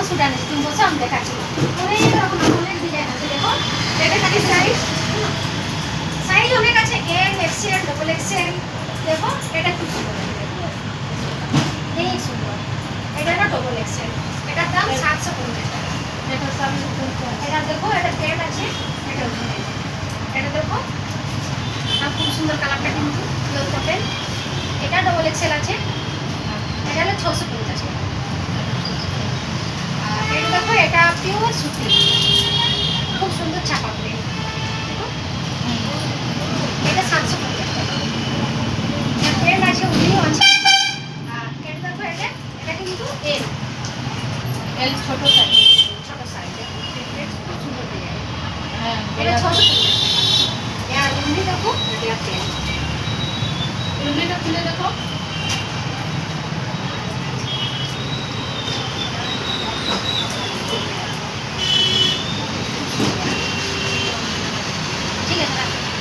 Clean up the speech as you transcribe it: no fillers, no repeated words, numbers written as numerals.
সুডানি তুমি বলছো আমি দেখাচ্ছি অনেক রকম অনেক ডিজাইন আছে দেখো এটা খালি সাইজ সাইজ অনেক আছে এম এক্সেল ডবল এক্সেল দেখো এটা খুব সুন্দর এই সুন্দর এটা না ডবল এক্সেল এটার দাম 750 টাকা এটা সামনে এটা দেখো এটা প্যান্ট আছে এটা এটা দেখো আর খুব সুন্দর কালারটা কিন্তু পিওর কটন এটা ডবল এক্সেল আছে এটা হলো 650 টাকা আর এটা দেখো এটা পিওর সুতি খুব সুন্দর ছাপা করে এটা 750 টাকা প্যান্ট আছে উনিও আছে আর এটা দেখো এটা কিন্তু এল এল ছোট সাইজ খুব সুন্দর ডিজাইন হ্যাঁ এটা 650 টাকা আর উনি দেখো এটা প্যান্ট উনিটা খুলে দেখো